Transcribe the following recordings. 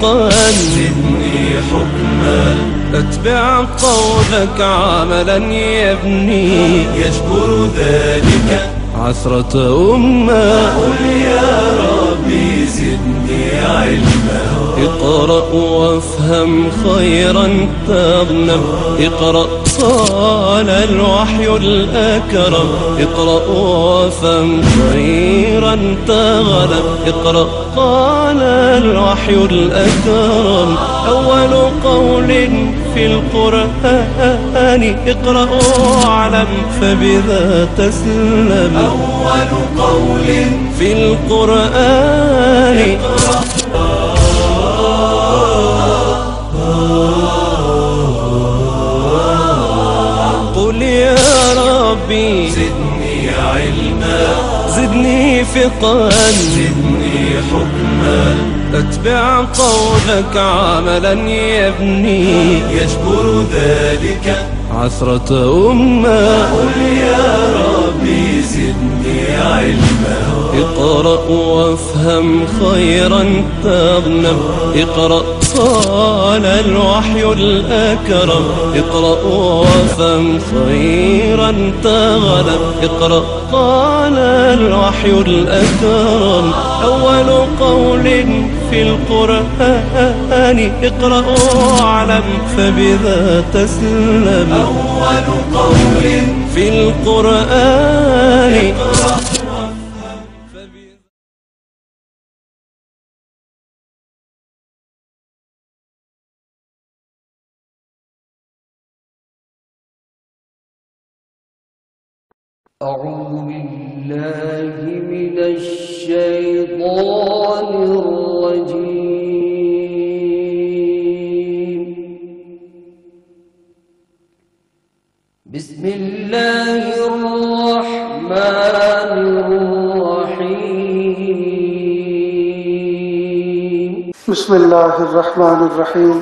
فقها زدني حكما اتبع قولك عملا يبني يجبر ذلك عثرة أمة قل يا ربي زدني علما اقرأ وافهم خيرا تغنم اقرأ صال الوحي الأكرم اقرأ وافهم خيرا تغنم اقرأ قال الوحي الأكرم أول قول في القرآن اقرأ واعلم فبذا تسلم أول قول في القرآن قل يا ربي زدني علما زدني فقها زدني حكما اتبع قولك عملا يبني يجبر ذلك عثرة أمة قل يا ربي زدني علما اقرأ وافهم خيرا تغنم اقرأ صال الوحي الأكرم اقرأ وافهم خيرا تغنم اقرأ قال الوحي الأكرم أول قول في القرآن اقرأ واعلم فبذا تسلم أول قول في القرآن أعوذ بالله من الشيطان الرجيم بسم الله الرحمن الرحيم بسم الله الرحمن الرحيم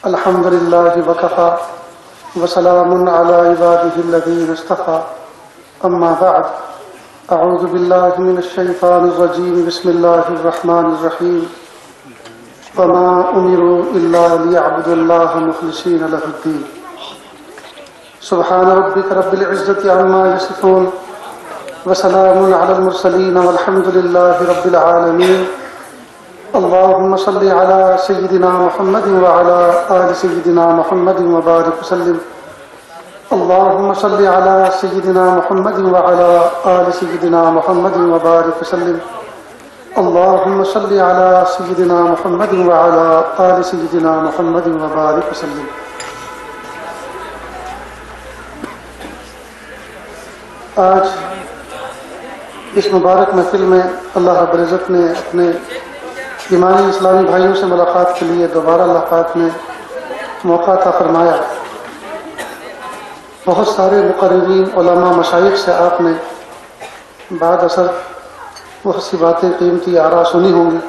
الحمد لله وكفى وسلام على عباده الذين اصطفى أما بعد أعوذ بالله من الشيطان الرجيم بسم الله الرحمن الرحيم وما أمروا إلا ليعبدوا الله مخلصين له الدين سبحان ربك رب العزة عما يصفون وسلام على المرسلين والحمد لله رب العالمين اللهم صل على سيدنا محمد وعلى آل سيدنا محمد وبارك وسلم اللهم صل على سيدنا محمد وعلى آل سيدنا محمد وبارك وسلم اللهم صل على سيدنا محمد وعلى آل سيدنا محمد وبارك وسلم آج اس مبارک محفل میں اللہ رب العزت نے اپنے ایمانی اسلامی بھائیوں سے ملاقات کے لیے دوبارہ اللہ پاک نے موقع عطا فرمایا. بہت سارے مقررین علماء مشائخ سے آپ نے بعد اثر بہت سی باتیں قیمتی آراء سنی ہوں گی.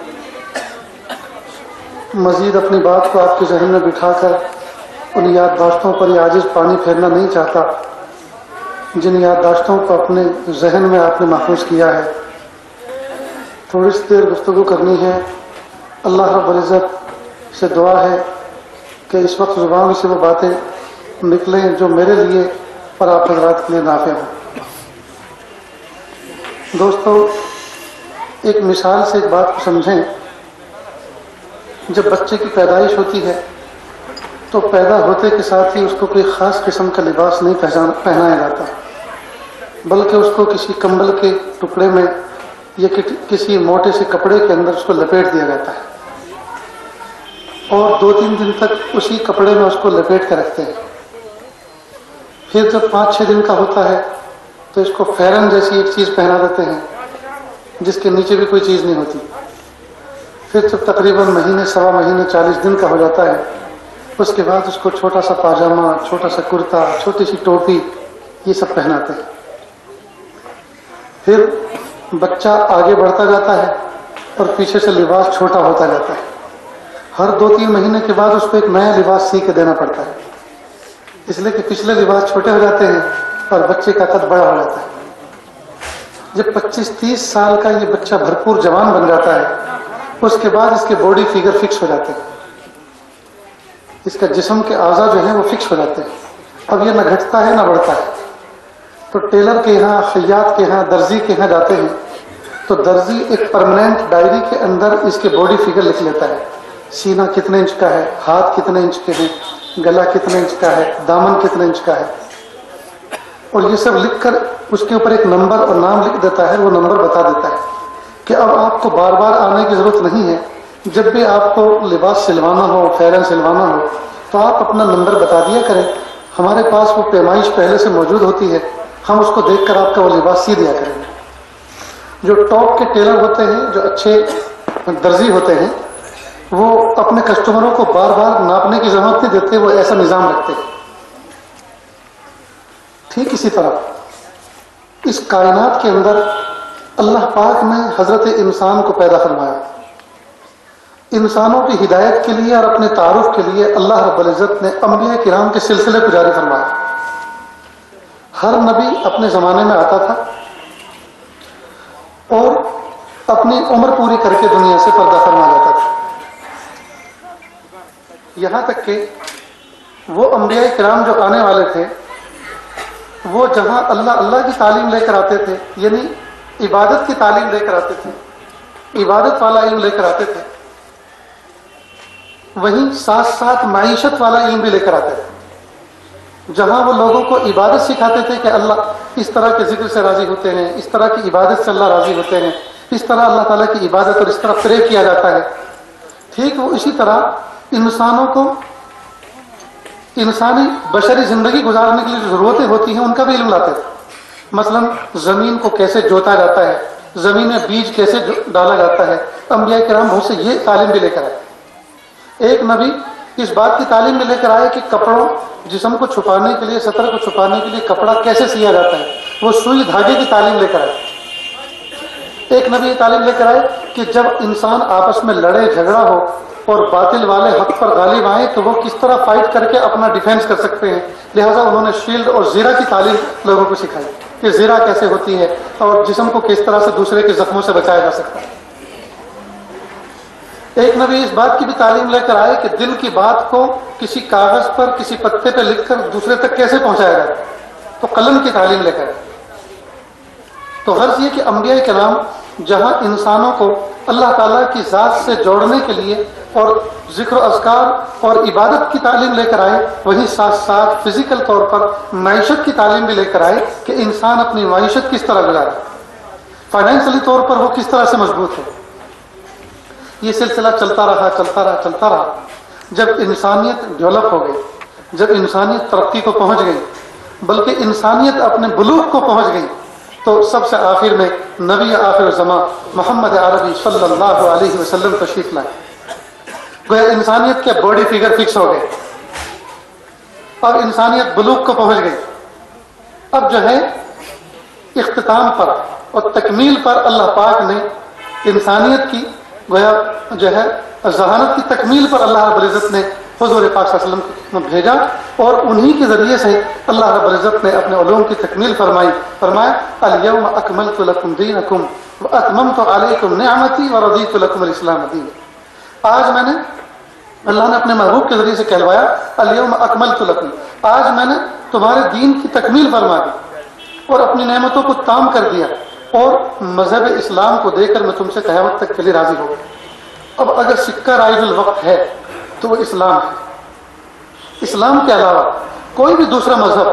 مزید اپنی بات کو آپ کے ذہن میں بٹھا کر ان یادداشتوں پر یہ عاجز پانی پھیرنا نہیں چاہتا جن یادداشتوں کو اپنے ذہن میں آپ نے محفوظ کیا ہے. تھوڑی سی دیر گفتگو کرنی ہے. اللہ رب العزت سے دعا ہے کہ اس وقت زبان سے وہ باتیں نکلیں جو میرے لیے اور آپ حضرات کے لیے نافع ہوں. دوستو، ایک مثال سے ایک بات کو سمجھیں. جب بچے کی پیدائش ہوتی ہے تو پیدا ہوتے کے ساتھ ہی اس کو کوئی خاص قسم کا لباس نہیں پہنایا جاتا، بلکہ اس کو کسی کمبل کے ٹکڑے میں یا کسی موٹے سے کپڑے کے اندر اس کو لپیٹ دیا جاتا ہے اور 2-3 دن تک اسی کپڑے میں اس کو لپیٹ کر رکھتے ہیں. پھر جب 5-6 دن کا ہوتا ہے تو اس کو فیرن جیسی ایک چیز پہنا دیتے ہیں جس کے نیچے بھی کوئی چیز نہیں ہوتی. پھر جب تقریباً مہینے 1.25 مہینے 40 دن کا ہو جاتا ہے اس کے بعد اس کو چھوٹا سا پاجامہ، چھوٹا سا کرتا، چھوٹی سی ٹوپی، یہ سب پہناتے ہیں. پھر بچہ آگے بڑھتا جاتا ہے اور پیچھے سے لباس چھوٹا ہوتا جاتا ہے. ہر 2-3 مہینے کے بعد اس کو ایک نیا لباس سی کے دینا پڑتا ہے، اس لیے کہ پچھلے لباس چھوٹے ہو جاتے ہیں اور بچے کا قد بڑا ہو جاتا ہے. جب 25-30 سال کا یہ بچہ بھرپور جوان بن جاتا ہے اس کے بعد اس کے باڈی فگر فکس ہو جاتے ہیں، اس کا جسم کے اعضاء جو ہیں وہ فکس ہو جاتے ہیں، اب یہ نہ گھٹتا ہے نہ بڑھتا ہے۔ تو ٹیلر کے یہاں، خیاط کے یہاں، درزی کے یہاں جاتے ہیں تو درزی ایک پرماننٹ ڈائری کے اندر اس کے باڈی فگر لکھ لیتا ہے، سینہ کتنے انچ کا ہے، ہاتھ کتنے انچ کے ہیں، گلا کتنے انچ کا ہے، دامن کتنے انچ کا ہے، اور یہ سب لکھ کر اس کے اوپر ایک نمبر اور نام لکھ دیتا ہے، وہ نمبر بتا دیتا ہے کہ اب آپ کو بار بار آنے کی ضرورت نہیں ہے، جب بھی آپ کو لباس سلوانا ہو، فیرن سلوانا ہو تو آپ اپنا نمبر بتا دیا کریں، ہمارے پاس وہ پیمائش پہلے سے موجود ہوتی ہے، ہم اس کو دیکھ کر آپ کا وہ لباس سی دیا کریں گے۔ جو ٹاپ کے ٹیلر ہوتے ہیں، جو اچھے درزی ہوتے ہیں، وہ اپنے کسٹمروں کو بار بار ناپنے کی ضرورت نہیں دیتے، وہ ایسا نظام رکھتے ہیں۔ ٹھیک اسی طرح اس کائنات کے اندر اللہ پاک نے حضرت انسان کو پیدا فرمایا، انسانوں کی ہدایت کے لیے اور اپنے تعارف کے لیے اللہ رب العزت نے انبیاء کرام کے سلسلے کو جاری فرمایا۔ ہر نبی اپنے زمانے میں آتا تھا اور اپنی عمر پوری کر کے دنیا سے پردہ فرما جاتا تھا، یہاں تک کہ وہ انبیاء کرام جو آنے والے تھے وہ جہاں اللہ اللہ کی تعلیم لے کر آتے تھے، یعنی عبادت کی تعلیم لے کر آتے تھے، عبادت والا علم لے کر آتے تھے، وہیں ساتھ ساتھ معیشت والا علم بھی لے کر آتے تھے، جہاں وہ لوگوں کو عبادت سکھاتے تھے کہ اللہ اس طرح کے ذکر سے راضی ہوتے ہیں، اس طرح کی عبادت سے اللہ راضی ہوتے ہیں، اس طرح اللہ تعالیٰ کی عبادت اور اس طرح پرے کیا جاتا ہے۔ ٹھیک وہ اسی طرح انسانوں کو انسانی بشری زندگی گزارنے کے لیے جو ضرورتیں ہوتی ہیں ان کا بھی علم لاتے تھے، مثلا زمین کو کیسے جوتا جاتا ہے، زمین میں بیج کیسے ڈالا جاتا ہے، انبیاء کرام بہت سے یہ تعلیم بھی لے کر آئے۔ ایک نبی اس بات کی تعلیم میں لے کر آئے کہ کپڑوں، جسم کو چھپانے کے لیے، سطر کو چھپانے کے لیے کپڑا کیسے سیا جاتا ہے، وہ سوئی دھاگے کی تعلیم لے کر آئے۔ ایک نبی یہ تعلیم لے کر آئے کہ جب انسان آپس میں لڑے جھگڑا ہو اور باطل والے حق پر غالب آئے تو وہ کس طرح فائٹ کر کے اپنا ڈیفینس کر سکتے ہیں، لہٰذا انہوں نے شیلڈ اور زیرہ کی تعلیم لوگوں کو سکھائی کہ زیرہ کیسے ہوتی ہے اور جسم کو کس طرح سے دوسرے کے زخموں سے بچایا جا سکتا ہے۔ ایک نبی اس بات کی بھی تعلیم لے کر آئے کہ دل کی بات کو کسی کاغذ پر، کسی پتے پہ لکھ کر دوسرے تک کیسے پہنچایا جائے، تو قلم کی تعلیم لے کر آئے۔ تو غرض یہ کہ انبیاء کرام جہاں انسانوں کو اللہ تعالیٰ کی ذات سے جوڑنے کے لیے اور ذکر و اذکار اور عبادت کی تعلیم لے کر آئے، وہیں ساتھ ساتھ فزیکل طور پر معیشت کی تعلیم بھی لے کر آئے کہ انسان اپنی معیشت کس طرح گزارے، فائنینشلی طور پر وہ کس طرح سے مضبوط ہے۔ یہ سلسلہ چلتا رہا۔ جب انسانیت ڈیولپ ہو گئی، جب انسانیت ترقی کو پہنچ گئی، بلکہ انسانیت اپنے بلوغ کو پہنچ گئی، تو سب سے آخر میں نبی آخر الزمان محمد عربی صلی اللہ علیہ وسلم تشریف لائے۔ گویا انسانیت کے باڈی فگر فکس ہو گئے، اب انسانیت بلوغ کو پہنچ گئی۔ اب جو ہے اختتام پر اور تکمیل پر اللہ پاک نے انسانیت کی گویا جو ہے ذہانت کی تکمیل پر اللہ رب العزت نے حضور پاک صلی اللہ علیہ وسلم کو بھیجا، اور انہی کے ذریعے سے اللہ رب العزت نے اپنے علوم کی تکمیل فرمایا الیوم اکملت لکم دینکم واتممت علیکم نعمتی ورضیت لکم الاسلام دینا۔ آج میں نے، اللہ نے اپنے محبوب کے ذریعے سے کہلوایا الیوم اکملت لکم، آج میں نے تمہارے دین کی تکمیل فرما دی اور اپنی نعمتوں کو تام کر دیا، اور مذہب اسلام کو دے کر میں تم سے قیامت تک کے لیے راضی ہو گیا۔ اب اگر سکہ رائج الوقت ہے تو وہ اسلام ہے۔ اسلام کے علاوہ کوئی بھی دوسرا مذہب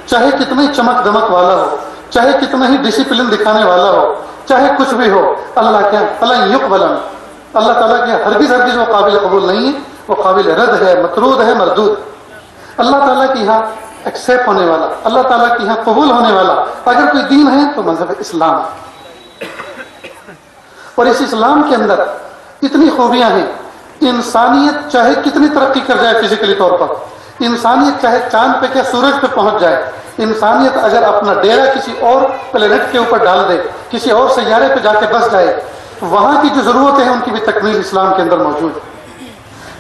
چاہے کتنا ہی چمک دمک والا ہو، چاہے کتنا ہی ڈسپلن دکھانے والا ہو، چاہے کچھ بھی ہو، اللہ کیا فلن یقبل، اللہ تعالیٰ کے ہرگز وہ قابل قبول نہیں ہے، وہ قابل رد ہے، مطرود ہے، مردود۔ اللہ تعالیٰ کی یہاں ایکسیپٹ ہونے والا، اللہ تعالیٰ کی یہاں قبول ہونے والا اگر کوئی دین ہے تو مذہب اسلام ہے۔ اور اس اسلام کے اندر اتنی خوبیاں ہیں، انسانیت چاہے کتنی ترقی کر جائے فزیکلی طور پر، انسانیت چاہے چاند پہ کیا سورج پہ پہنچ جائے، انسانیت اگر اپنا ڈیرا کسی اور پلینٹ کے اوپر ڈال دے، کسی اور سیارے پہ جا کے بس جائے، وہاں کی جو ضرورتیں ہیں ان کی بھی تکمیل اسلام کے اندر موجود ہے۔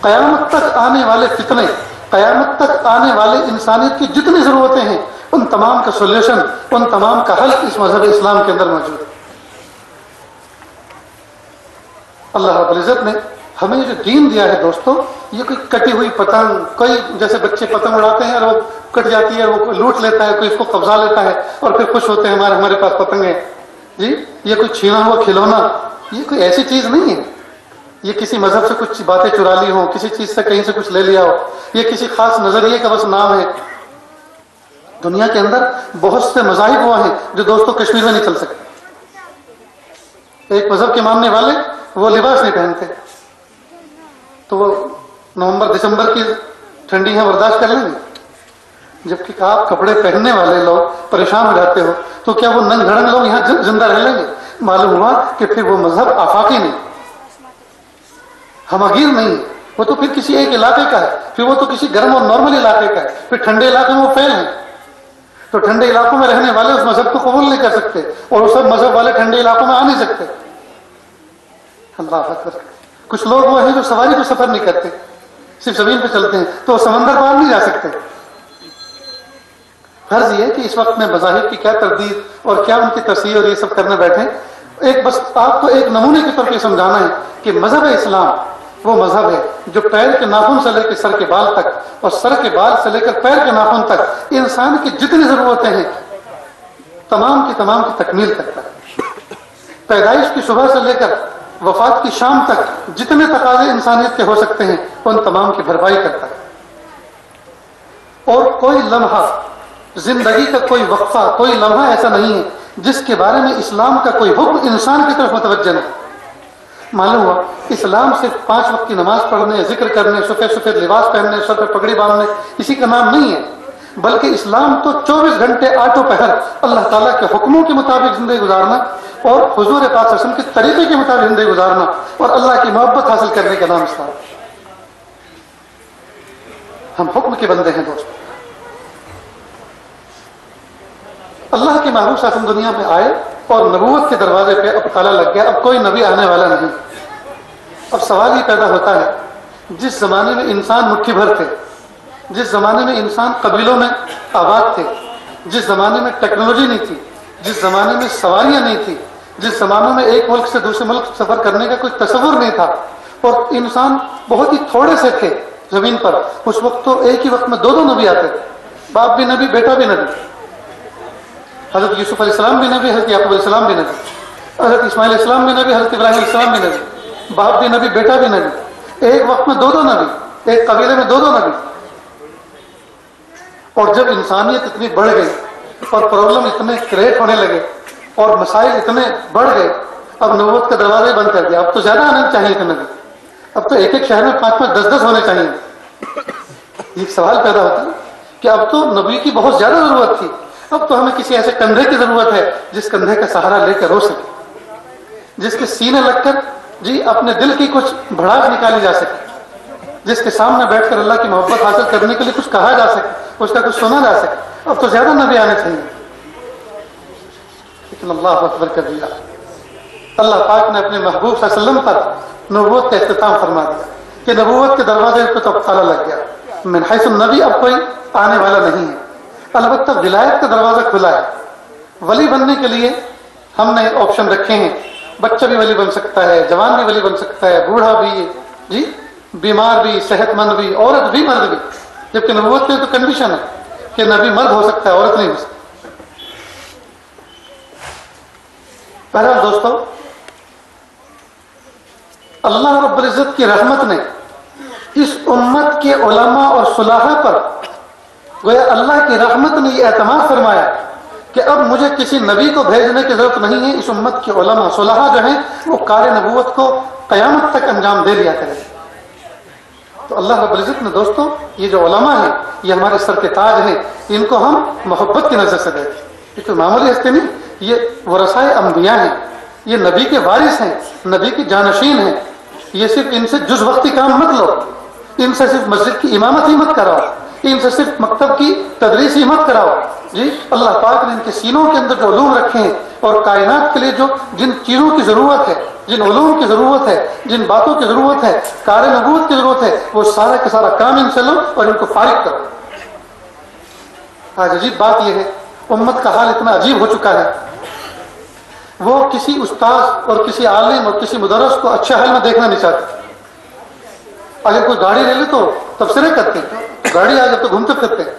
قیامت تک آنے والے فتنے، قیامت تک آنے والے انسانیت کی جتنی ضرورتیں ہیں ان تمام کا سولوشن، ان تمام کا حل اس مذہب اسلام کے اندر موجود ہے۔ اللہ رب العزت نے ہمیں جو دین دیا ہے دوستو، یہ کوئی کٹی ہوئی پتنگ، کوئی جیسے بچے پتنگ اڑاتے ہیں اور وہ کٹ جاتی ہے، وہ لوٹ لیتا ہے، کوئی اس کو قبضہ لیتا ہے اور پھر خوش ہوتے ہیں ہمارے پاس پتنگ ہے جی، یہ کوئی چھینا ہوا کھلونا، یہ کوئی ایسی چیز نہیں ہے۔ یہ کسی مذہب سے کچھ باتیں چرا لی ہوں، کسی چیز سے کہیں سے کچھ لے لیا ہو، یہ کسی خاص نظریے کا بس نام ہے۔ دنیا کے اندر بہت سے مذاہب وہ ہیں جو دوستو کشمیر میں نہیں چل سکتے۔ ایک مذہب کے ماننے والے وہ لباس نہیں پہنتے تو وہ نومبر دسمبر کی ٹھنڈی ہے برداشت کر لیں گے، جبکہ آپ کپڑے پہننے والے لوگ پریشان ہو جاتے ہو تو کیا وہ ننگ دھڑنگ لوگ یہاں زندہ رہ لیں گے؟ معلوم ہوا کہ پھر وہ مذہب آفاقی نہیں، ہمگیر نہیں، وہ تو پھر کسی ایک علاقے کا ہے، پھر وہ تو کسی گرم اور نارمل علاقے کا ہے، پھر ٹھنڈے علاقے میں وہ فیل ہیں، تو ٹھنڈے علاقوں میں رہنے والے اس مذہب کو قبول نہیں کر سکتے اور وہ سب مذہب والے ٹھنڈے علاقوں میں آ نہیں سکتے۔ اللہ اکبر۔ کچھ لوگ وہ ہیں جو سواری پہ سفر نہیں کرتے، صرف زمین پہ چلتے ہیں، تو وہ سمندر پار نہیں جا سکتے۔ فرض یہ ہے کہ اس وقت میں مذاہب کی کیا تردید اور کیا ان کی تصحیح اور یہ سب کرنے بیٹھے، ایک بس آپ کو ایک نمونے کے طور پہ سمجھانا ہے کہ مذہب اسلام وہ مذہب ہے جو پیر کے ناخن سے لے کے سر کے بال تک اور سر کے بال سے لے کر پیر کے ناخن تک انسان کی جتنی ضرورتیں ہیں تمام کی تکمیل کرتا ہے۔ پیدائش کی صبح سے لے کر وفات کی شام تک جتنے تقاضے انسانیت کے ہو سکتے ہیں ان تمام کی بھرپائی کرتا ہے، اور کوئی لمحہ زندگی کا کوئی وقفہ، کوئی لمحہ ایسا نہیں ہے جس کے بارے میں اسلام کا کوئی حکم انسان کی طرف متوجہ نہیں۔ معلوم ہوا اسلام صرف 5 وقت کی نماز پڑھنے، ذکر کرنے، سفید سفید لباس پہننے، سر پہ پگڑی باندھنے اسی کا نام نہیں ہے، بلکہ اسلام تو 24 گھنٹے آٹو پہر اللہ تعالیٰ کے حکموں کے مطابق زندگی گزارنا اور حضور پاک صلی اللہ علیہ وسلم کے طریقے کے مطابق زندگی گزارنا اور اللہ کی محبت حاصل کرنے کا نام اسلام۔ ہم حکم کے بندے ہیں دوست۔ اللہ کے محبوب صلی اللہ علیہ وسلم دنیا میں آئے اور نبوت کے دروازے پہ اب تالا لگ گیا، اب کوئی نبی آنے والا نہیں۔ اب سوال یہ پیدا ہوتا ہے، جس زمانے میں انسان مٹھی بھر تھے، جس زمانے میں انسان قبیلوں میں آباد تھے، جس زمانے میں ٹیکنالوجی نہیں تھی، جس زمانے میں سواریاں نہیں تھی، جس زمانے میں ایک ملک سے دوسرے ملک سفر کرنے کا کوئی تصور نہیں تھا اور انسان بہت ہی تھوڑے سے تھے زمین پر، اس وقت تو ایک ہی وقت میں 2 نبی آتے تھے، باپ بھی نبی بیٹا بھی نبی۔ حضرت یوسف علیہ السلام بھی نبی، حضرت یعقوب علیہ السلام بھی نبی، حضرت اسماعیل علیہ السلام بھی نبی، حضرت ابراہیم علیہ السلام بھی نبی، باپ بھی نبی بیٹا بھی نبی، ایک وقت میں 2 نبی، ایک قبیلے میں 2 نبی۔ اور جب انسانیت اتنی بڑھ گئی اور پرابلم اتنے کریٹ ہونے لگے اور مسائل اتنے بڑھ گئے، اب نبوت کا دروازہ بند کر دیا، اب تو زیادہ آنے چاہیے تھے نبی، اب تو ایک شہر میں 5 10 ہونے چاہیے۔ یہ سوال پیدا ہوتا ہے کہ اب تو نبی کی بہت زیادہ ضرورت تھی، اب تو ہمیں کسی ایسے کندھے کی ضرورت ہے جس کندھے کا سہارا لے کر رو سکے، جس کے سینے لگ کر جی اپنے دل کی کچھ بھڑاس نکالی جا سکے، جس کے سامنے بیٹھ کر اللہ کی محبت حاصل کرنے کے لیے کچھ کہا جا سکے، اس کا کچھ سنا جا سکے۔ اب تو زیادہ نبی آنے چاہیے، لیکن اللہ اکبر کر دیا، اللہ پاک نے اپنے محبوب صلی اللہ علیہ وسلم پر نبوت کا اختتام فرما دیا کہ نبوت کے دروازے پہ تو تالا لگ گیا، من حیث النبی اب کوئی آنے والا نہیں ہے۔ البتہ ولایت کا دروازہ کھلا ہے، ولی بننے کے لیے ہم نے آپشن رکھے ہیں، بچہ بھی ولی بن سکتا ہے، جوان بھی ولی بن سکتا ہے، بوڑھا بھی جی، بیمار بھی، صحت مند بھی، عورت بھی مرد بھی، جبکہ نبوت میں تو کنڈیشن ہے کہ نبی مرد ہو سکتا ہے، عورت نہیں ہو سکتی۔ بہرحال دوستو، اللہ رب العزت کی رحمت نے اس امت کے علماء اور صلاحہ پر گویا اللہ کی رحمت نے یہ اعتماد فرمایا کہ اب مجھے کسی نبی کو بھیجنے کی ضرورت نہیں ہے، اس امت کے علماء صلاحہ جو ہیں وہ کار نبوت کو قیامت تک انجام دے لیا کریں۔ تو اللہ رب العزت نے دوستو یہ جو علماء ہیں یہ ہمارے سر کے تاج ہیں، ان کو ہم محبت کی نظر سے دیکھیں، یہ تو معمولی ہستی نہیں، یہ ورثائے انبیاء ہیں، یہ نبی کے وارث ہیں، نبی کے جانشین ہیں، یہ صرف ان سے جز وقتی کام مت لو، ان سے صرف مسجد کی امامت ہی مت کراؤ، ان سے صرف مکتب کی تدریس ہی مت کراؤ جی۔ اللہ پاک نے ان کے سینوں کے اندر جو علوم رکھے ہیں اور کائنات کے لیے جو جن چیزوں کی ضرورت ہے، جن علوم کی ضرورت ہے، جن باتوں کی ضرورت ہے، کار نبوت کی ضرورت ہے، وہ سارا کا سارا کام ان سے لو اور ان کو فارغ کرو۔ آج عجیب بات یہ ہے، امت کا حال اتنا عجیب ہو چکا ہے وہ کسی استاذ اور کسی عالم اور کسی مدرس کو اچھے حال میں دیکھنا نہیں چاہتے. اگر کوئی گاڑی لے لے تو تبصرے کرتے ہیں, گاڑی آ جائے تو گھومتے پھرتے ہیں,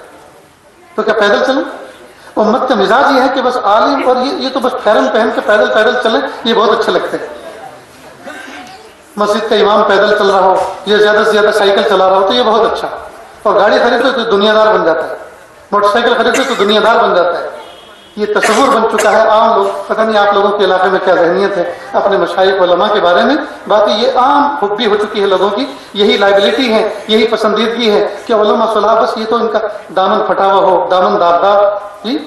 تو کیا پیدل چلیں؟ امت کا مزاج یہ ہے کہ بس عالم اور یہ تو بس پھیرن پہن کے پیدل چلیں, یہ بہت اچھے لگتے ہیں. مسجد کا امام پیدل چل رہا ہو یا زیادہ سے زیادہ سائیکل چلا رہا ہو تو یہ بہت اچھا. اور گاڑی خریدتے تو دنیا دار بن جاتا ہے, موٹر سائیکل خریدتے تو دنیا دار بن جاتا ہے. یہ تصور بن چکا ہے عام لوگ, پتہ نہیں آپ لوگوں کے علاقے میں کیا ذہنیت ہے اپنے مشائخ علماء کے بارے میں, باقی یہ عام خوبی ہو چکی ہے لوگوں کی, یہی لائبلٹی ہے, یہی پسندیدگی ہے کہ علماء صلاح بس یہ تو ان کا دامن پھٹا ہوا ہو, دامن داغدار, جی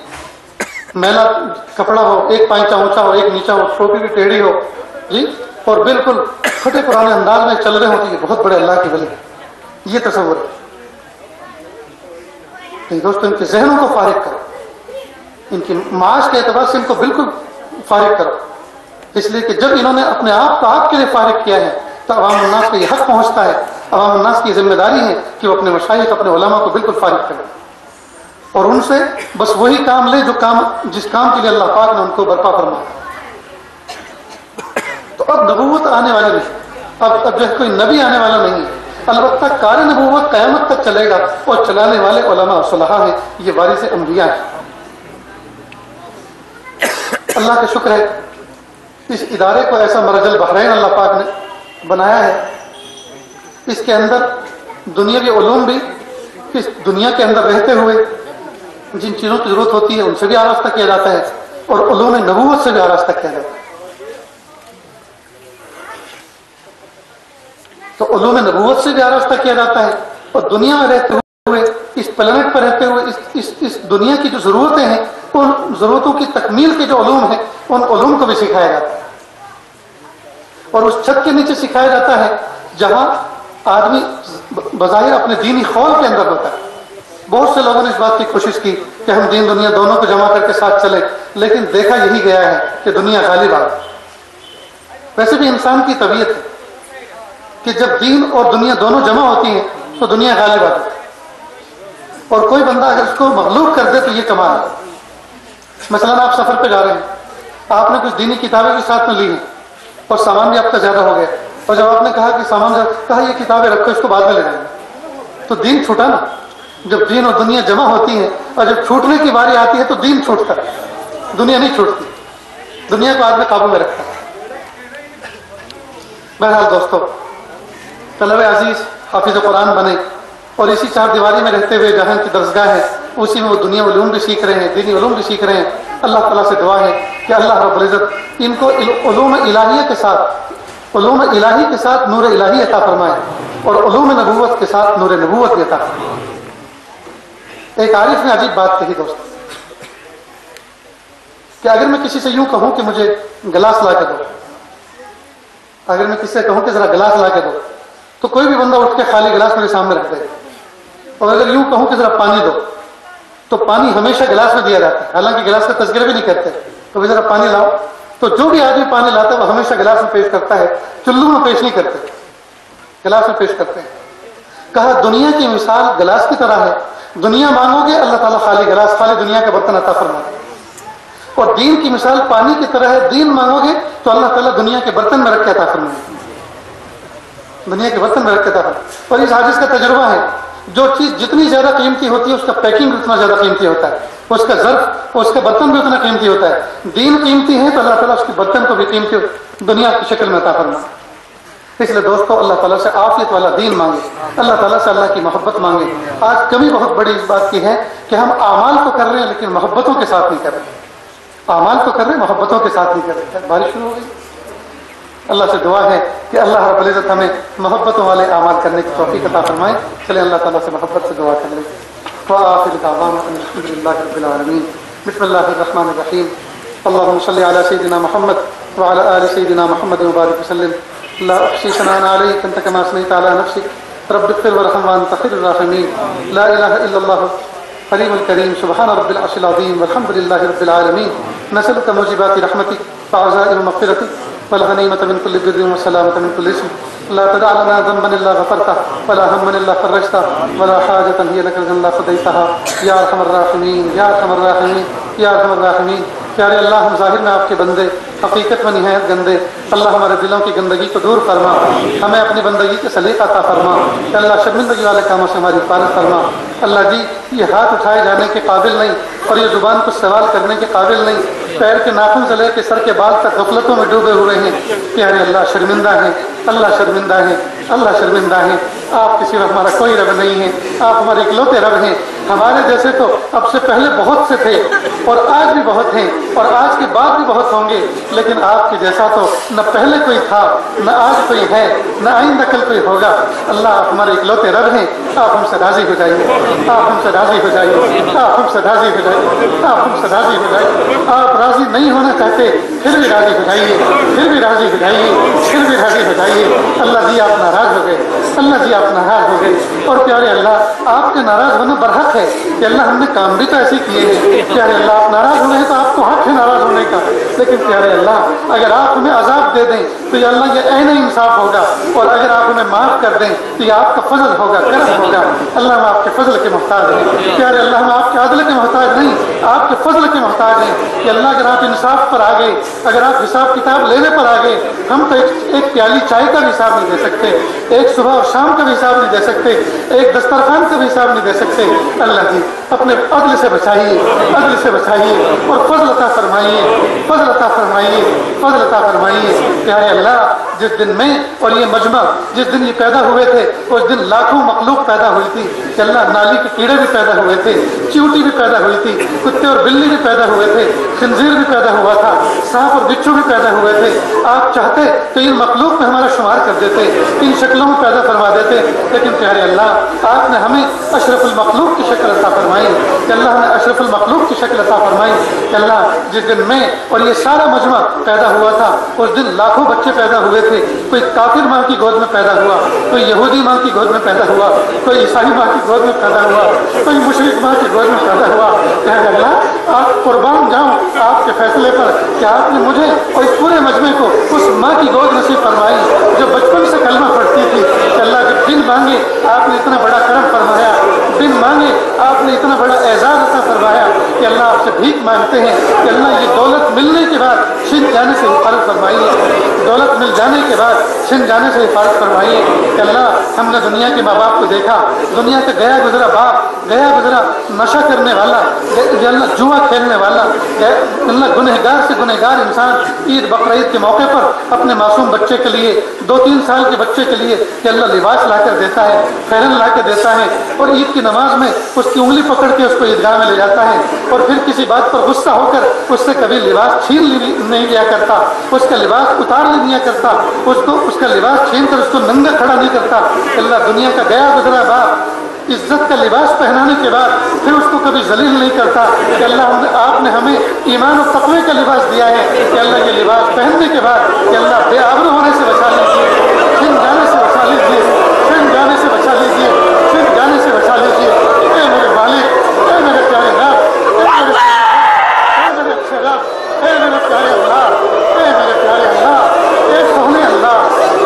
میلا کپڑا ہو, ایک پائنچہ اونچا ہو ایک نیچا ہو, ٹوپی بھی ٹیڑھی ہو, جی اور بالکل پھٹے پرانے انداز میں چل رہے ہوں تو یہ بہت بڑے اللہ کے ولی ہے. یہ تصور ہے. دوستو ان کے ذہنوں کو فارغ کرو, ان کی معاش کے اعتبار سے ان کو بالکل فارغ کرو, اس لیے کہ جب انہوں نے اپنے آپ کو آپ کے لیے فارغ کیا ہے تو عوام الناس کو یہ حق پہنچتا ہے, عوام الناس کی ذمہ داری ہے کہ وہ اپنے مشائخ اپنے علماء کو بالکل فارغ کریں اور ان سے بس وہی کام لے جس کام کے لیے اللہ پاک نے ان کو برپا فرمایا. تو اب نبوت آنے والی نہیں, اب جو کوئی نبی آنے والا نہیں ہے, البتہ کار نبوت قیامت تک چلے گا اور چلانے والے علماء اور صلحاء ہیں, یہ وارث انبیاء ہیں. اللہ کا شکر ہے اس ادارے کو ایسا مرج البحرین اللہ پاک نے بنایا ہے. اس کے اندر دنیاوی علوم بھی اس دنیا کے اندر رہتے ہوئے جن چیزوں کی ضرورت ہوتی ہے ان سے بھی آراستہ کیا جاتا ہے اور علوم نبوت سے بھی آراستہ کیا جاتا ہے. تو علوم نبوت سے بھی آراستہ کیا جاتا ہے اور دنیا میں رہتے ہوئے اس پلانٹ پر رہتے ہوئے اس دنیا کی جو ضرورتیں ہیں ان ضرورتوں کی تکمیل کے جو علوم ہیں ان علوم کو بھی سکھایا جاتا ہے. اور اس چھت کے نیچے سکھایا جاتا ہے جہاں آدمی بظاہر اپنے دینی خول کے اندر ہوتا ہے. بہت سے لوگوں نے اس بات کی کوشش کی کہ ہم دین دنیا دونوں کو جمع کر کے ساتھ چلیں, لیکن دیکھا یہی گیا ہے کہ دنیا غالب آ گئی. ویسے بھی انسان کی طبیعت ہے کہ جب دین اور دنیا دونوں جمع ہوتی ہیں تو دنیا غالب آ جاتی ہے, اور کوئی بندہ اگر اس کو مغلوب کر دے تو یہ کمال ہے. مثلا آپ سفر پہ جا رہے ہیں, آپ نے کچھ دینی کتابیں بھی ساتھ میں لی ہیں اور سامان بھی آپ کا زیادہ ہو گیا, اور جب آپ نے کہا کہ سامان کہا یہ کتابیں رکھو اس کو بعد میں لے جائیں گے, تو دین چھوٹا نا. جب دین اور دنیا جمع ہوتی ہے اور جب چھوٹنے کی باری آتی ہے تو دین چھوٹتا ہے, دنیا نہیں چھوٹتی. دنیا کو آدمی قابو میں رکھتا ہے. بہرحال دوستو, طلبہ عزیز حافظ قرآن بنے اور اسی چار دیواری میں رہتے ہوئے جہاں کی درسگاہ ہے اسی میں وہ دنیا علوم بھی سیکھ رہے ہیں, دینی علوم بھی سیکھ رہے ہیں. اللہ تعالیٰ سے دعا ہے کہ اللہ رب العزت ان کو علوم الہیہ کے ساتھ علوم الہی کے ساتھ نور الہی عطا فرمائے اور علوم نبوت کے ساتھ نور نبوت بھی عطا فرمائے. ایک عارف نے عجیب بات کہی دوست کہ اگر میں کسی سے یوں کہوں کہ مجھے گلاس لا کے دو, اگر میں کسی سے کہوں کہ ذرا گلاس لا کے دو تو کوئی بھی بندہ اٹھ کے خالی گلاس میرے سامنے رکھ دے. اور اگر یوں کہوں کہ ذرا پانی دو تو پانی ہمیشہ گلاس میں دیا جاتا ہے, حالانکہ گلاس کا تذکرہ بھی نہیں کرتے. تو ذرا پانی لاؤ, تو جو بھی آدمی پانی لاتا ہے وہ ہمیشہ گلاس میں پیش کرتا ہے, چلو میں پیش نہیں کرتے, گلاس میں پیش کرتے ہیں. کہا دنیا کی مثال گلاس کی طرح ہے, دنیا مانگو گے اللہ تعالیٰ خالی گلاس خالی دنیا کا برتن عطا فرمائے. اور دین کی مثال پانی کی طرح ہے, دین مانگو گے تو اللہ تعالیٰ دنیا کے برتن میں رکھ کے عطا فرمائے, دنیا کے برتن میں رکھ کے عطا فرمائے. اور اس حدیث کا تجربہ ہے, جو چیز جتنی زیادہ قیمتی ہوتی ہے اس کا پیکنگ اتنا زیادہ قیمتی ہوتا ہے, اس کا ظرف اور اس کا برتن بھی اتنا قیمتی ہوتا ہے. دین قیمتی ہے تو اللہ تعالیٰ اس کے برتن کو بھی قیمتی دنیا کی شکل میں عطا فرمائے. اس لیے دوستو اللہ تعالیٰ سے عافیت والا دین مانگے, اللہ تعالیٰ سے اللہ کی محبت مانگے. آج کمی بہت بڑی اس بات کی ہے کہ ہم اعمال تو کر رہے ہیں لیکن محبتوں کے ساتھ نہیں کر رہے. اعمال تو کر رہے ہیں محبتوں کے ساتھ نہیں کر رہے. بارش شروع ہو گئی. اللہ سے دعا ہے کہ اللہ رب العزت ہمیں محبتوں والے اعمال کرنے کی توفیق عطا فرمائے. چلیں اللہ تعالیٰ سے محبت سے دعا کر لیں. وآخر دعوانا ان الحمد للہ رب العالمین. بسم اللہ الرحمن الرحیم. اللهم صل على سيدنا محمد وعلى آل سيدنا محمد وبارك وسلم. لا أحصي ثناء عليك أنت كما أثنيت على نفسك. رب اغفر وارحم وأنت خير الراحمين. لا إله إلا الله الحليم الكريم. سبحان رب العرش العظيم والحمد لله رب العالمين. نسألك موجبات رحمتك وعزائم مغفرتك والغنيمة من كل بر والسلامة من كل اسم. لا تدع لنا ذنبا إلا غفرته ولا هما إلا فرجته ولا حاجة هي لك إلا قضيتها يا أرحم الراحمين يا أرحم الراحمين يا أرحم الراحمين. پیارے اللہ, ہم ظاہر میں آپ کے بندے حقیقت میں نہایت گندے. اللہ ہمارے دلوں کی گندگی کو دور فرما, ہمیں اپنی بندگی کے سلیقہ عطا فرما. اللہ شرمندگی والے کاموں سے ہماری حفاظت فرما. اللہ جی یہ ہاتھ اٹھائے جانے کے قابل نہیں اور یہ زبان کو سوال کرنے کے قابل نہیں, پیر کے ناخن سے لے کے سر کے بال تک غفلتوں میں ڈوبے ہوئے ہیں. پیارے اللہ شرمندہ ہیں, اللہ شرمندہ ہیں, اللہ شرمندہ ہیں. آپ کے سوا ہمارا کوئی رب نہیں ہے, آپ ہمارے اکلوتے رب ہیں. ہمارے جیسے تو اب سے پہلے بہت سے تھے اور آج بھی بہت ہیں اور آج کے بعد بھی بہت ہوں گے, لیکن آپ کے جیسا تو نہ پہلے کوئی تھا, نہ آج کوئی ہے, نہ آئندہ کل کوئی ہوگا. اللہ آپ ہمارے اکلوتے رب ہیں, آپ ہم سے راضی ہو جائیے, آپ ہم سے راضی ہو جائیے, آپ ہم سے راضی ہو جائیے, آپ ہم سے راضی ہو جائیے. آپ راضی نہیں ہونا چاہتے پھر بھی راضی ہو جائیے, پھر بھی راضی ہو جائیے, پھر بھی راضی ہو جائیے. اللہ جی آپ ناراض ہو گئے, اللہ جی آپ ناراض ہو گئے. اور پیارے اللہ آپ کے ناراض ہونا برحق ہے کہ اللہ ہم نے کام بھی تو ایسے کیے ہیں. پیارے اللہ آپ ناراض ہوئے ہیں تو آپ کو حق ہے ناراض ہونے کا, لیکن پیارے اللہ اگر آپ ہمیں عذاب دے دیں تو یہ اللہ یہ عین انصاف ہوگا, اور اگر آپ ہمیں معاف کر دیں تو یہ آپ کا فضل ہوگا, کرم ہوگا. اللہ ہم آپ کے فضل کے محتاج ہیں. پیارے اللہ ہم آپ کے عدل کے محتاج نہیں, آپ کے فضل کے محتاج ہیں. کہ اللہ اگر آپ انصاف پر آ گئے, اگر آپ حساب کتاب لینے پر آ گئے, ہم تو ایک پیالی چائے کا بھی حساب نہیں دے سکتے, ایک صبح اور شام کا بھی حساب نہیں دے سکتے, ایک دسترخوان کا بھی حساب نہیں دے سکتے. اللہ جی اپنے عدل سے بچائیے, عدل سے بچائیے اور فضل عطا فرمائیے, فضل عطا فرمائیے, فضل عطا فرمائیے. پیارے اللہ جس دن میں اور یہ مجمع جس دن یہ پیدا ہوئے تھے اس دن لاکھوں مخلوق پیدا ہوئی تھی. کہ اللہ نالی کے کیڑے بھی پیدا ہوئے تھے, چیونٹی بھی پیدا ہوئی تھی, کتے اور بلی بھی پیدا ہوئے تھے, خنزیر بھی پیدا ہوا تھا, سانپ اور بچھو بھی پیدا ہوئے تھے. آپ چاہتے تو ان مخلوق میں ہمارا شمار کر دیتے, ان شکلوں میں پیدا فرما دیتے, لیکن پیارے اللہ آپ نے ہمیں اشرف المخلوق کی شکل عطا فرمائی. کہ اللہ ہمیں اشرف المخلوق کی شکل عطا فرمائی. کہ اللہ جس دن میں اور یہ سارا مجمع پیدا ہوا تھا اس دن لاکھوں بچے پیدا ہوئے تھے. کوئی کافر ماں کی گود میں پیدا ہوا, کوئی یہودی ماں کی گود میں پیدا ہوا, کوئی عیسائی ماں کی گود میں پیدا ہوا, کوئی مشرک ماں کی گود میں پیدا ہوا. کہ اللہ آپ قربان جاؤں آپ کے فیصلے پر کہ آپ نے مجھے اور اس پورے مجمع کو اس ماں کی گود نصیب فرمائی جو بچپن سے کلمہ پڑھتی تھی. کہ اللہ جب بن مانگے آپ نے اتنا بڑا کرم فرمایا, بن مانگے آپ نے اتنا بڑا اعزاز عطا فرمایا. کہ اللہ آپ سے بھیک مانگتے ہیں کہ اللہ یہ دولت ملنے کے بعد چھن جانے سے حفاظت فرمائیے, دولت مل جانے کے بعد چھن جانے سے حفاظت فرمائیے. کہ اللہ ہم نے دنیا کے ماں باپ کو دیکھا, دنیا کا گیا گزرا باپ, گیا گزرا نشہ کرنے والا, اللہ جوا کھیلنے والا, اللہ گنہگار سے گنہگار انسان عید بقرعید کے موقع پر اپنے معصوم بچے کے لیے 2-3 سال کے بچے کے لیے کہ اللہ لباس لا کر دیتا ہے, فیرن لا کے دیتا ہے, اور عید کی نماز میں اس کی انگلی پکڑ کے اس کو عیدگاہ میں لے جاتا ہے, اور پھر کسی بات پر غصہ ہو کر اس سے کبھی لباس چھین نہیں لیا کرتا, اس کا لباس اتار نہیں دیا کرتا, اس کا لباس چھین کر اس کو ننگا کھڑا نہیں کرتا. اللہ دنیا کا گیا گزرا باپ عزت کا لباس پہنانے کے بعد پھر اس کو کبھی ذلیل نہیں کرتا. کہ اللہ آپ نے ہمیں ایمان و تقوی کا لباس دیا ہے. کہ اللہ یہ لباس پہننے کے بعد کہ اللہ بے آبرو ہونے سے بچا لیجیے, چھن جانے سے بچا لیجیے, چھن جانے سے بچا لیجیے, چھن جانے سے بچا لیجیے. اے میرے مالک, اے میرے پیارے رب, اے میرے اچھے رب, اے میرے پیارے اللہ, اے میرے پیارے اللہ, اے سونے اللہ,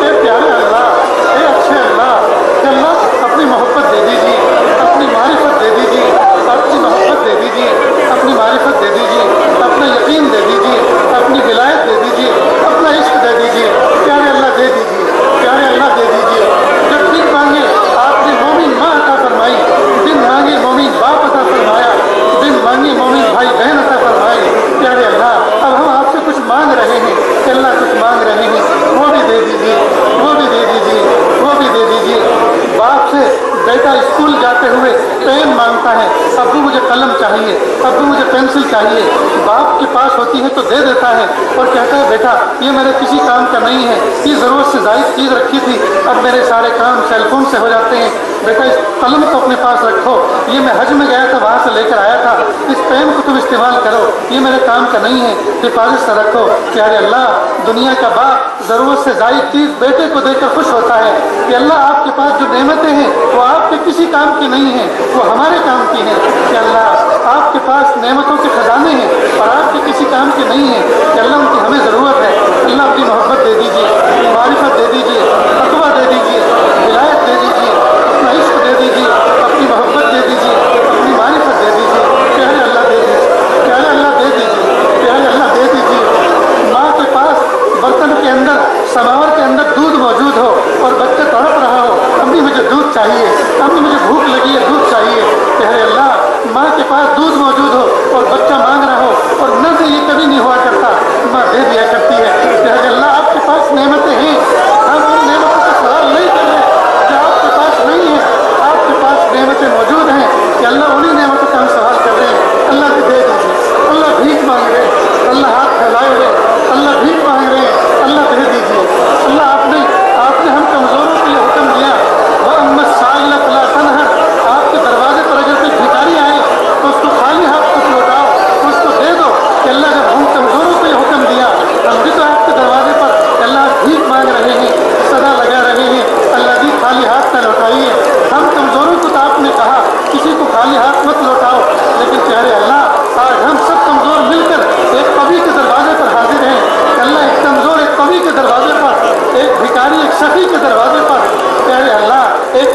اے پیارے اللہ, اے اچھے اللہ. کہ اللہ اپنی محبت دے دیجیے, اپنی معرفت دے دیجیے, اپنی محبت دے دیجیے, اپنی معرفت دے دیجیے, اپنا یقین دے دیجیے, اپنی ولایت دے دیجیے, اپنا عشق دے دیجیے. پیارے اللہ دے دیجیے, پیارے اللہ دے دیجیے. جب دن مانگے آپ نے مومن ماں عطا فرمائی, دن مانگے مومن باپ عطا فرمایا, دن مانگے مومن بھائی بہن عطا فرمائے. پیارے اللہ اب ہم آپ سے کچھ مانگ رہے ہیں, کہ اللہ کچھ مانگ رہے ہیں, وہ بھی دے دیجیے, وہ بھی دے دیجیے, وہ بھی دے دیجیے. باپ سے بیٹا اسکول جاتے ہوئے پین مانگتا ہے, ابو مجھے قلم چاہیے, ابو مجھے پینسل چاہیے. باپ کے پاس ہوتی ہے تو دے دیتا ہے اور کہتا ہے بیٹا یہ میرے کسی کام کا نہیں ہے, یہ ضرورت سے زائد چیز رکھی تھی, اب میرے سارے کام سیل فون سے ہو جاتے ہیں. بیٹا اس قلم کو اپنے پاس رکھو, یہ میں حج میں گیا تھا وہاں سے لے کر آیا تھا, اس پین کو تم استعمال کرو, یہ میرے کام کا نہیں ہے, حفاظت سے رکھو. پیارے اللہ دنیا کا باپ ضرورت سے زائد چیز بیٹے کو دے کر خوش ہوتا ہے. کہ اللہ آپ کے پاس جو نعمتیں ہیں وہ آپ کے کسی کام کی نہیں ہیں, وہ ہمارے کام کی ہیں. کہ اللہ آپ کے پاس نعمتوں کے خزانے ہیں اور آپ کے کسی کام کے نہیں ہیں. کہ اللہ ان کی ہمیں ضرورت ہے. اللہ اپنی محبت دے دیجیے, معرفت دے دیجیے, تقویٰ دے دیجیے, ولایت دے دیجیے, اپنا عشق دے دیجیے, اپنی محبت دے دیجیے, اپنی معرفت دے دیجیے. پیارے اللہ دے دیجیے, پیارے اللہ دے دیجیے, پیارے اللہ دے دیجیے. ماں کے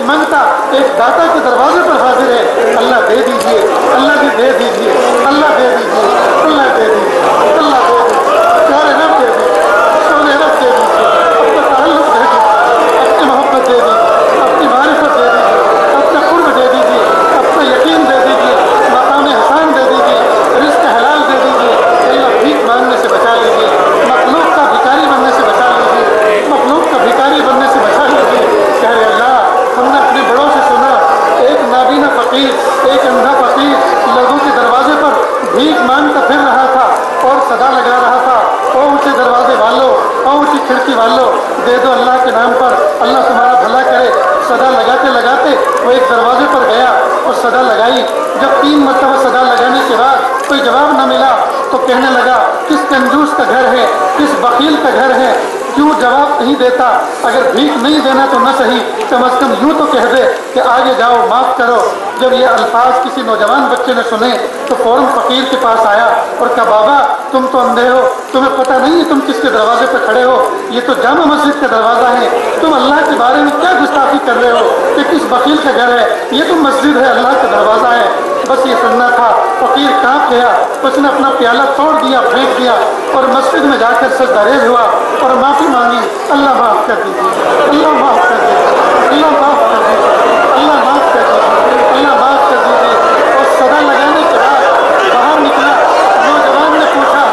منگتا ایک داتا کے دروازے پر حاضر ہے، اللہ دے دیجیے، اللہ بھی دے دیجیے، اللہ دے دیجیے، اللہ دے دیجیے، اللہ دے دیجیے، پیارے رب دے دیجیے، سونے رب دے دیجیے، اپنا تعلق دے دیجیے، اپنی محبت دے دیجیے، اپنی معرفت دے دیجیے، اپنا قرب دے دیجیے، اپنا یقین دے دیجیے، مقام حسان دے دیجیے، رزق حلال دے دیجیے، اللہ بھیک مانگنے سے بچا لیجیے، مخلوق کا بھکاری بننے سے بچا لیجیے، مخلوق کا بھکاری بننے سے بچا لیجیے۔ کہہ اللہ ہم نے اپنے بڑوں سے سنا، ایک نابینا فقیر، ایک اندھا فقیر لوگوں کے دروازے پر بھیک مانگتا پھر رہا تھا اور صدا لگا رہا تھا، او اونچے دروازے والوں، او اونچی کھڑکی والوں، دے دو اللہ کے نام پر، اللہ تمہارا بھلا کرے۔ صدا لگاتے لگاتے وہ ایک دروازے پر گیا اور صدا لگائی، جب 3 مرتبہ صدا لگانے کے بعد کوئی جواب نہ ملا تو کہنے لگا کس کنجوس کا گھر ہے، کس بخیل کا گھر ہے، کیوں جواب نہیں دیتا؟ اگر بھیک نہیں دینا تو نہ صحیح، کم از کم یوں تو کہہ دے کہ آگے جاؤ معاف کرو۔ جب یہ الفاظ کسی نوجوان بچے نے سنے تو فوراً فقیر کے پاس آیا اور کہا بابا تم تو اندھے ہو، تمہیں پتہ نہیں ہے تم کس کے دروازے پہ کھڑے ہو، یہ تو جامع مسجد کا دروازہ ہے، تم اللہ کے بارے میں کیا گستاخی کر رہے ہو کہ کس بخیل کا گھر ہے، یہ تو مسجد ہے، اللہ کا دروازہ ہے۔ بس یہ سننا تھا، فقیر کانپ گیا، اس نے اپنا پیالہ توڑ دیا، پھینک دیا اور مسجد میں جا کر سجدہ ریز ہوا اور معافی مانگی، اللہ معاف کر دیجیے، اللہ معاف کر دیجیے، اللہ معاف کر دیجیے، اللہ معاف کر دیجیے، اللہ معاف کر دیجیے۔ اور صدا لگانے کے بعد باہر نکلا، نوجوان نے پوچھا،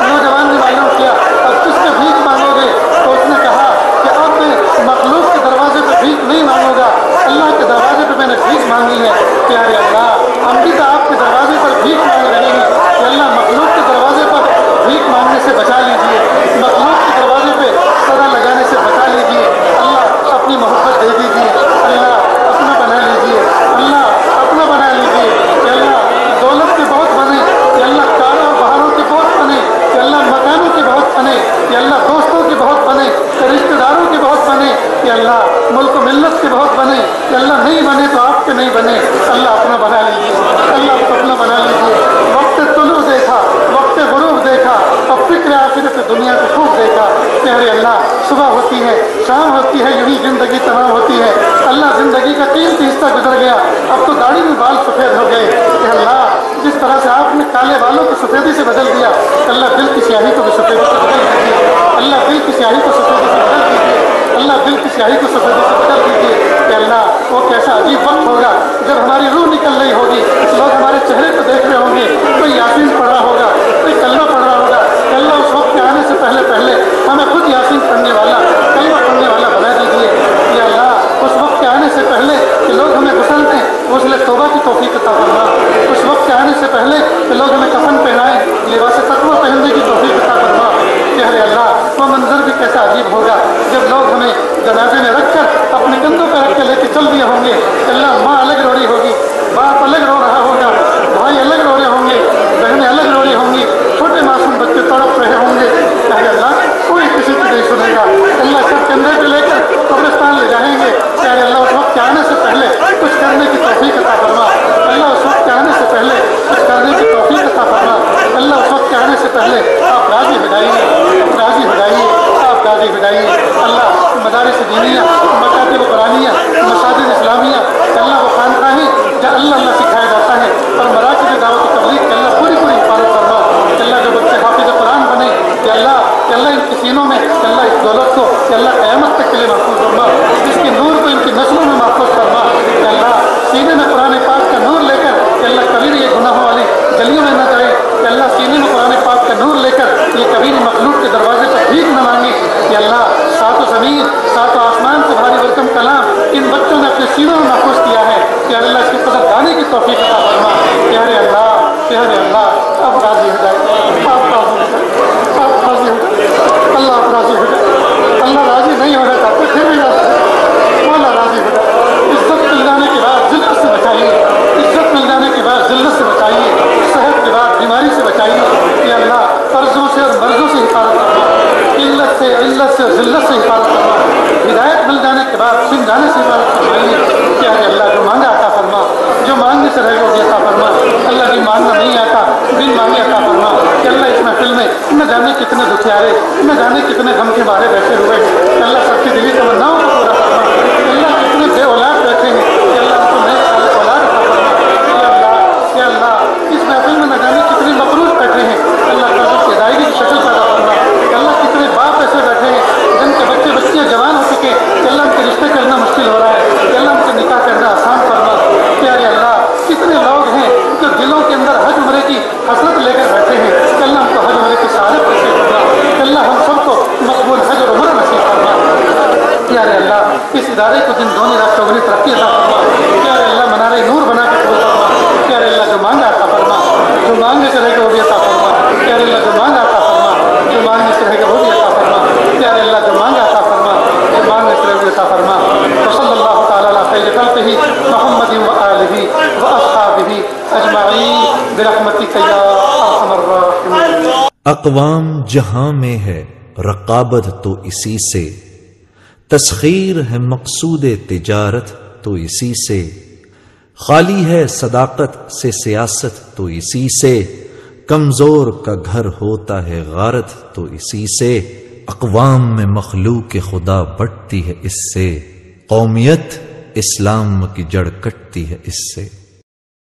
نوجوان نے معلوم کیا اب کس سے بھیک مانگو گے؟ تو اس نے کہا کہ اب میں مخلوق کے دروازے پہ بھیک نہیں مانگوں گا، اللہ کے دروازے پہ میں نے بھیک مانگی ہے۔ پیارے اللہ ہم بھی تو آپ کے دروازے پر بھیک مانگ رہے ہیں کہ اللہ مخلوق کے دروازے پر بھیک مانگنے سے بچا لیجیے، مخلوق کے دروازے پہ صدا لگانے سے بچا لیجیے، اللہ اپنی محبت دے دیجیے، اللہ اپنا بنا لیجیے، اللہ اپنا بنا لیجیے، کہ اللہ دولت کے بہت بنے، کہ اللہ کاروں بہاروں کے بہت بنے، کہ اللہ مکانوں کے بہت بنے، کہ اللہ دوستوں کے بہت بنے، کہ رشتہ داروں کے بہت بنے، کہ اللہ ملک و ملت کے بہت بنے، کہ اللہ نہیں بنے تو آپ کے نہیں بنے، اللہ اپنا بنا لیجیے، اللہ اپنا بنا لیجیے۔ وقت طلوع دیکھا، وقت غروب دیکھا، اب فکر آخرت دنیا کو خوب دیکھا۔ پیارے اللہ صبح ہوتی ہے، شام ہوتی ہے، یوں ہی زندگی تمام ہوتی ہے، اللہ زندگی کا قیمتی حصہ گزر گیا، اب تو داڑھی میں بال سفید ہو گئے، کہ اللہ جس طرح سے آپ نے کالے بالوں کو سفیدی سے بدل دیا، اللہ دل کی سیاہی کو بھی سفیدی سے بدل دیجیے، اللہ دل کی سیاہی کو سفیدی سے بدل دیجیے، اللہ دل کی سیاہی کو سفیدی سے بدل دیجیے۔ کہ اللہ وہ کیسا عجیب وقت ہوگا جب ہماری روح نکل رہی ہوگی، لوگ ہمارے چہرے کو دیکھ رہے ہوں گے، کوئی یاسین پڑھ رہا ہوگا، کوئی کلمہ پڑھ رہا ہوگا، کہ اللہ اس وقت کے آنے سے پہلے ہمیں خود یاسین پڑھنے والا، کلمہ پڑھنے والا بنا دیجیے۔ یا اللہ اس وقت کے آنے سے پہلے کہ لوگ ہمیں غسل دیں، غسل توبہ کی توفیق عطا فرما، اس وقت کے آنے سے پہلے کہ لوگ ہمیں کفن پہنائیں، لباس تقویٰ پہننے کی توفیق عطا فرما۔ کہ اللہ وہ منظر بھی کیسا عجیب ہوگا جب لوگ ہمیں جنازے میں رکھ کر اپنے کندھوں پہ رکھ کے لے کے چل دیے ہوں گے، کہ اللہ ماں الگ رو رہی ہوگی، باپ الگ رو رہا ہوگا، بھائی الگ رو رہے ہوں گے، بہنیں الگ رو رہی ہوں گی، چھوٹے معصوم بچے تڑپ رہے ہوں گے، کہ اللہ کوئی کسی کی نہیں سنے گا، اللہ سب کندھے پہ لے کر قبرستان لے جائیں گے۔ کہ اللہ اس وقت کے آنے سے پہلے کچھ کرنے کی توفیق عطا فرما، اللہ اس وقت کے آنے سے پہلے کچھ کرنے کی توفیق عطا فرما، اللہ اس وقت کے آنے سے پہلے آپ راضی ہو جائیے، راضی ہو جائیے، آپ راضی ہو جائیے۔ اللہ مدارس دینیہ، مکاتب قرآنیہ، مساجد اسلامیہ، اللہ وہ خانقاہیں جہاں اللہ اللہ سکھایا جاتا ہے، اور مراکز دعوت و تبلیغ کے اللہ پوری پوری حفاظت فرما، کہ اللہ جو بچے حافظ قرآن بنے، کہ اللہ ان کے سینوں میں، کہ اللہ اس دولت کو، کہ اللہ قیامت تک کے لیے محفوظ فرما، اس کے نور کو ان کی نسلوں میں محفوظ فرما، کہ اللہ سینے میں قرآن پاک کا نور لے کر، کہ اللہ کبھی یہ گناہوں والی گلیوں میں نہ جائے، کہ اللہ سینے میں قرآن پاک کا نور لے کر یہ کبھی مخلوق کے دروازے پر بھیک نہ مانگے، کہ اللہ سات و زمین، سات و آسمان سے بھاری برکم کلام ان بچوں نے اپنے سینوں میں محفوظ کیا ہے، کہ اللہ اس کی قدر دانے کی توفیق عطا فرما۔ پیارے اللہ اب راضی ہو جائے، آپ راضی ہو جائے، آپ راضی ہو جائے، اللہ آپ راضی ہو جائے، اللہ راضی نہیں ہونا چاہتے پھر بھی راضی ہے، مولا راضی ہو جائے۔ عزت مل جانے کے بعد ذلت سے بچائیے، عزت مل جانے کے بعد ذلت سے بچائیے، صحت کے بعد بیماری سے بچائیے، کہ اللہ قرضوں سے اور مرضوں سے حفاظت کرنا، علت سے اور ذلت سے حفاظت کرنا، ہدایت مل جانے کے بعد سن جانے سے حفاظت فرمائیے۔ کہ اللہ جو مانگا عطا فرما، جو مانگنے سے رہے وہ بھی عطا فرما، اللہ جو مانگنا نہیں آتا بن مانگے عطا فرما، کہ اللہ اس محفل میں نہ جانے کتنے دکھیارے، نہ جانے کتنے غم کے مارے بیٹھے ہوئے، کہ اللہ سب کی دلی تمناؤں کو پورا فرما، اللہ کتنے ترقی عطا فرما، پیارے اللہ منارے نور بنا کے قبول فرما، پیارے اللہ جو مانگا عطا فرما، جو مانگنے سے رہے گا وہ بھی عطا فرما، پیارے اللہ جو مانگا عطا فرما، جو مانگنے سے رہے گا وہ بھی عطا فرما، پیارے اللہ جو مانگا عطا فرما، جو مانگنے سے رہے گا عطا فرما۔ وصلی اللہ تعالی علی خیر خلقہ محمد وآلہ واصحابہ اجمعین برحمتک یا ارحم الراحمین۔ اقوام جہاں میں ہے رقابت تو اسی سے، تسخیر ہے مقصود تجارت تو اسی سے، خالی ہے صداقت سے سیاست تو اسی سے، کمزور کا گھر ہوتا ہے غارت تو اسی سے، اقوام میں مخلوق خدا بٹتی ہے اس سے، قومیت اسلام کی جڑ کٹتی ہے اس سے۔